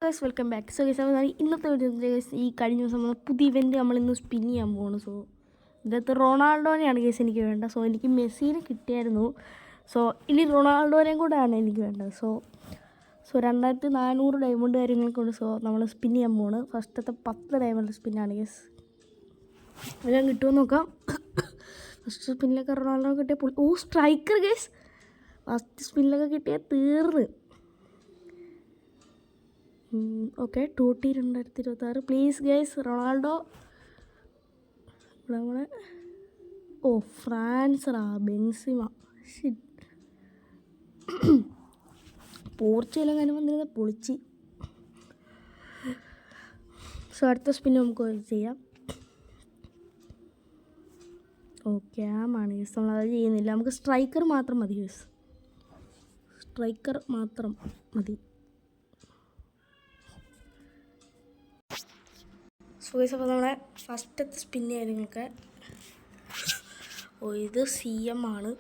Guys welcome back. So guys ഇന്നത്തെ video ഈ കഴിഞ്ഞ ദിവസം പുതിയ ഇവൻറ്റ് നമ്മളിന്ന് സ്പിൻ ചെയ്യാൻ പോകണം. സോ ഇതിനകത്ത് റൊണാൾഡോനെയാണ് ഗൈസ് എനിക്ക് വേണ്ടത്. സോ എനിക്ക് മെസ്സിനെ കിട്ടിയായിരുന്നു. സോ ഇനി റൊണാൾഡോനെയും കൂടെയാണ് എനിക്ക് വേണ്ടത്. സോ 2400 ഡയമണ്ട് കാര്യങ്ങൾക്കുണ്ട്. സോ നമ്മൾ സ്പിൻ ചെയ്യാൻ പോകണം. ഫസ്റ്റത്തെ 10 ഡയമണ്ട് സ്പിന്നാണ് ഗൈസ്. ഞാൻ കിട്ടുമെന്ന് നോക്കാം. ഫസ്റ്റ് സ്പിന്നിലൊക്കെ റൊണാൾഡോ കിട്ടിയ സ്ട്രൈക്കർ ഗൈസ്. ഫസ്റ്റ് സ്പിന്നിലൊക്കെ കിട്ടിയാൽ തീർന്ന്. Okay, Totti 2026 please guys. Ronaldo ഇവിടെ ഫ്രാൻസറാ ബെൻസിമ. പോർച്ചുഗലെങ്ങാനും വന്നിരുന്ന പൊളിച്ച്. സോ അടുത്ത സ്പിന്ന് നമുക്ക് ചെയ്യാം. ഓക്കെ, ആമാണ് ഗൈസ്. നമ്മളത് ചെയ്യുന്നില്ല. നമുക്ക് സ്ട്രൈക്കർ മാത്രം മതി ഗൈസ്. സ്ട്രൈക്കർ മാത്രം മതി. സോ ഗൈസ്, അപ്പോൾ നമ്മളെ ഫസ്റ്റത്തെ സ്പിന്ന് കാര്യങ്ങളൊക്കെ ഇത് CM ആണ്.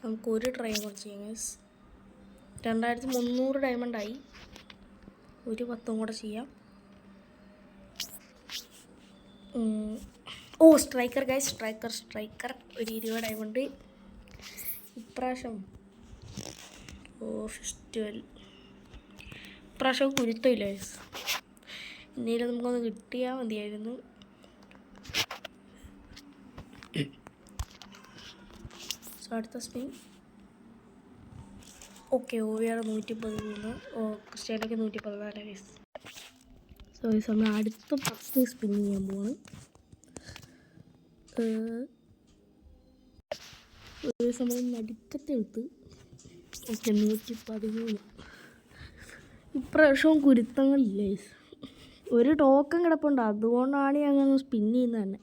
നമുക്കൊരു ട്രൈ കൂടെ ചെയ്യാം ഗൈസ്. 2300 ഡയമണ്ടായി. ഒരു 10 കൂടെ ചെയ്യാം. സ്ട്രൈക്കർ ഗൈസ്, സ്ട്രൈക്കർ ഒരു 20 ഡയമണ്ട് ഇപ്രാവശ്യം. ഫെസ്റ്റിവൽ ഇപ്രാവശ്യം കുരുത്തമില്ല ഗൈസ്. എന്തെങ്കിലും നമുക്കൊന്ന് കിട്ടിയാൽ മതിയായിരുന്നു. സോ അടുത്ത spin. Okay, OVR 113. ക്രിസ്ത്യാനോയ്ക്ക് 114 guys. So guys, നമ്മൾ അടുത്ത 10 സ്പിൻ ചെയ്യാൻ പോവാണ്. ഒരു സമയം നടുക്കത്തെടുത്ത്. ഓക്കെ, 113. ഇപ്രാവശ്യവും കുരുത്തങ്ങളില്ല ഗൈസ്. ഒരു ടോക്കൺ കിടപ്പുണ്ട്, അതുകൊണ്ടാണ് ഞാൻ അങ്ങനെ സ്പിൻ ചെയ്യുന്നത് തന്നെ.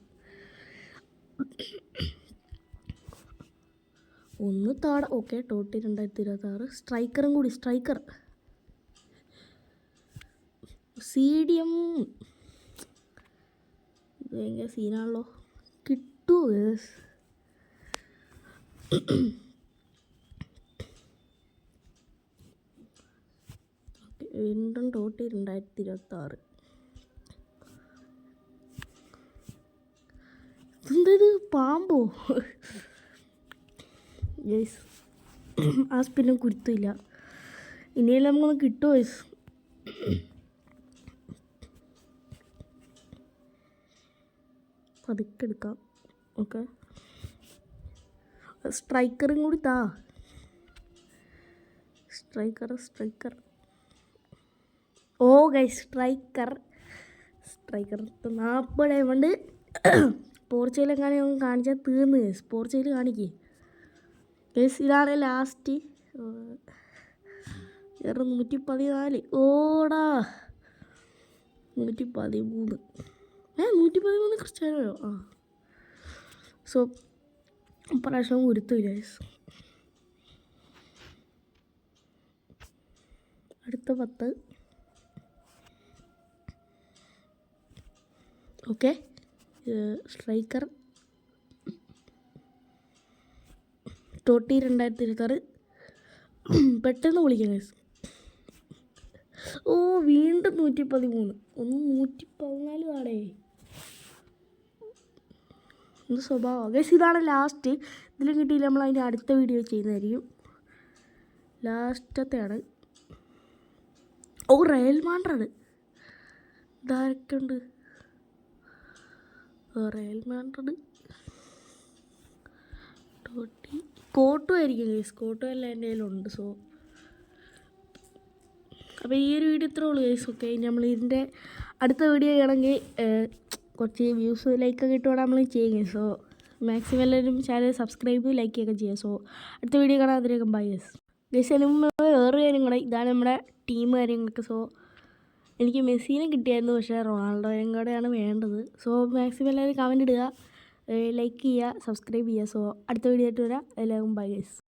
ഒന്ന് താട. ഓക്കെ, ടോട്ടി 2026 സ്ട്രൈക്കറും കൂടി. സ്ട്രൈക്കർ CDM ഇത് ഭയങ്കര സീനാണല്ലോ. കിട്ടുമോ ഗൈസ്? വീണ്ടും ടോട്ടി 2026. എന്തത് പാമ്പോ ഗൈസ്? ആ സ്പിന്നും കുരുത്തില്ല. ഇനിയെല്ലാം നമുക്കൊന്ന് കിട്ടുമോ ഗൈസ്? പതുക്കെ എടുക്കാം. ഓക്കെ, സ്ട്രൈക്കറും കൂടി താ. Striker guys, striker 40 diamond. പോർച്ചുഗലെങ്ങാനും കാണിച്ചാൽ തീർന്ന് ഗൈസ്. പോർച്ചുഗൽ കാണിക്കേ ഗൈസ്. ഇതാണ് ലാസ്റ്റ്. 114. ഓടാ 113. 113 ക്രിസ്ത്യാനോയോ? സോ പ്രാവശ്യം ഗുരുത്തില്ല ഗൈസ്. അടുത്ത 10. Okay, striker Totti 2026. പെട്ടെന്ന് വിളിക്കാം ഗൈസ്. വീണ്ടും 113. 114 ആടേ. എന്ത് സ്വഭാവം ഗൈസ്. ഇതാണ് ലാസ്റ്റ്. ഇതിലും കിട്ടിയില്ല നമ്മൾ അതിൻ്റെ അടുത്ത വീഡിയോ ചെയ്യുന്നതായിരിക്കും. ലാസ്റ്റത്തെയാണ്. Real Madrid. ഇതാരൊക്കെ ഉണ്ട്? റയൽ മാഡ്രിഡ് ടോട്ടി കോട്ടോ ആയിരിക്കും ഗൈസ്. കോട്ടോ എല്ലാം എൻ്റെ കയ്യിലുണ്ട്. സോ അപ്പോൾ ഈ ഒരു വീഡിയോ ഇത്രേ ഉള്ളൂ ഗൈസ്. ഓക്കെ, ഇനി നമ്മൾ ഇതിൻ്റെ അടുത്ത വീഡിയോ ചെയ്യണമെങ്കിൽ കുറച്ച് വ്യൂസ് ലൈക്കൊക്കെ കിട്ടുവാണെങ്കിൽ നമ്മൾ ചെയ്യും. സോ മാക്സിമം എല്ലാവരും ചാനൽ സബ്സ്ക്രൈബ് ലൈക്കൊക്കെ ചെയ്യുക. സോ അടുത്ത വീഡിയോ കാണാൻ അതിലേക്ക് ബൈ ഗൈസ്. ഗൈസ്, അതിന് മുമ്പ് വേറൊരു കാര്യം കൂടെ. ഇതാണ് നമ്മുടെ ടീം കാര്യങ്ങളൊക്കെ. സോ എനിക്ക് മെസ്സിനെ കിട്ടിയായിരുന്നു, പക്ഷേ റൊണാൾഡോയും കൂടെയാണ് വേണ്ടത്. സോ മാക്സിമം എല്ലാവരും കമൻറ്റ് ഇടുക, ലൈക്ക് ചെയ്യുക, സബ്സ്ക്രൈബ് ചെയ്യുക. സോ അടുത്ത വീഡിയോ ആയിട്ട് വരാം. എല്ലാവർക്കും ബൈ ഗൈസ്.